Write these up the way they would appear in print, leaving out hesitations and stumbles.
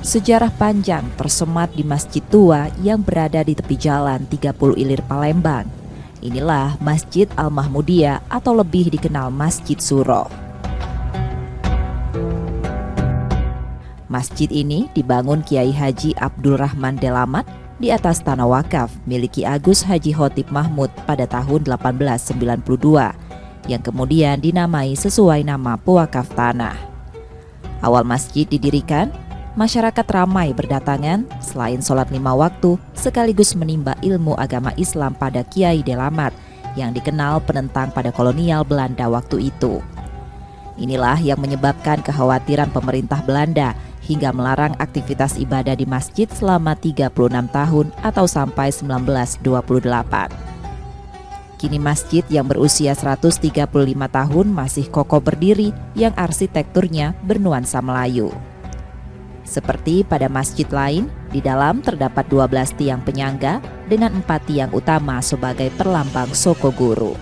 Sejarah panjang tersemat di masjid tua yang berada di tepi jalan 30 Ilir Palembang. Inilah Masjid Al-Mahmudiyah atau lebih dikenal Masjid Suro. Masjid ini dibangun Kiai Haji Abdul Rahman Delamat di atas tanah wakaf milik Ki Agus Haji Khotib Mahmud pada tahun 1892 yang kemudian dinamai sesuai nama pewakaf tanah. Awal masjid didirikan, masyarakat ramai berdatangan selain sholat 5 waktu sekaligus menimba ilmu agama Islam pada Kiai Delamat yang dikenal penentang pada kolonial Belanda waktu itu. Inilah yang menyebabkan kekhawatiran pemerintah Belanda hingga melarang aktivitas ibadah di masjid selama 36 tahun atau sampai 1928. Kini masjid yang berusia 135 tahun masih kokoh berdiri yang arsitekturnya bernuansa Melayu. Seperti pada masjid lain, di dalam terdapat 12 tiang penyangga dengan 4 tiang utama sebagai perlambang Sokoguru.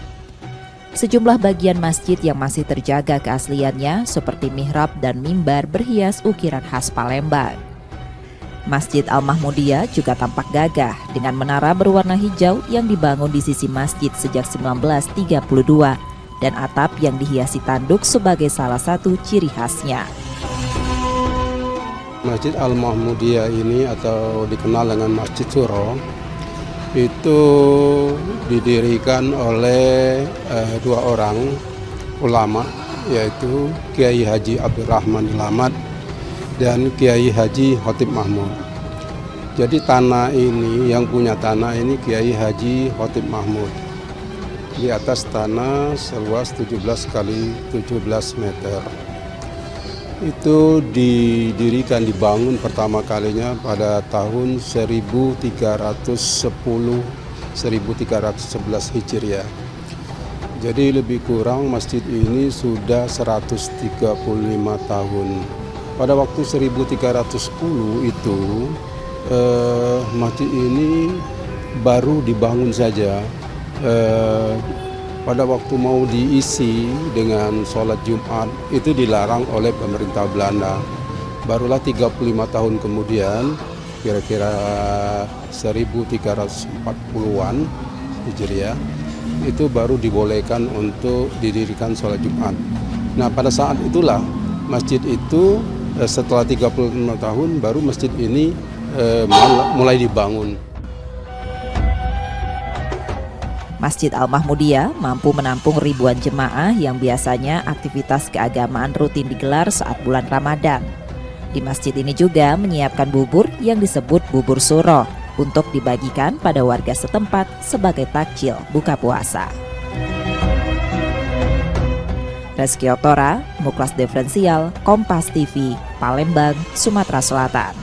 Sejumlah bagian masjid yang masih terjaga keasliannya seperti mihrab dan mimbar berhias ukiran khas Palembang. Masjid Al-Mahmudiyah juga tampak gagah dengan menara berwarna hijau yang dibangun di sisi masjid sejak 1932 dan atap yang dihiasi tanduk sebagai salah satu ciri khasnya. Masjid Al-Mahmudiyah ini atau dikenal dengan Masjid Suro itu didirikan oleh dua orang ulama, yaitu Kiai Haji Abdul Rahman Delamat dan Kiai Haji Khotib Mahmud. Jadi tanah ini, yang punya tanah ini Kiai Haji Khotib Mahmud. Di atas tanah seluas 17 kali 17 meter. Itu dibangun pertama kalinya pada tahun 1311 Hijriah. Jadi lebih kurang masjid ini sudah 135 tahun. Pada waktu 1310 itu masjid ini baru dibangun saja. Pada waktu mau diisi dengan sholat Jumat itu dilarang oleh pemerintah Belanda. Barulah 35 tahun kemudian, kira-kira 1340-an Hijriah, itu baru dibolehkan untuk didirikan sholat Jumat. Nah, pada saat itulah masjid itu setelah 35 tahun baru masjid ini mulai dibangun. Masjid Al-Mahmudiyah mampu menampung ribuan jemaah yang biasanya aktivitas keagamaan rutin digelar saat bulan Ramadan. Di masjid ini juga menyiapkan bubur yang disebut bubur suro untuk dibagikan pada warga setempat sebagai takjil buka puasa. Reski Otora, Muklas Diferensial, Kompas TV, Palembang, Sumatera Selatan.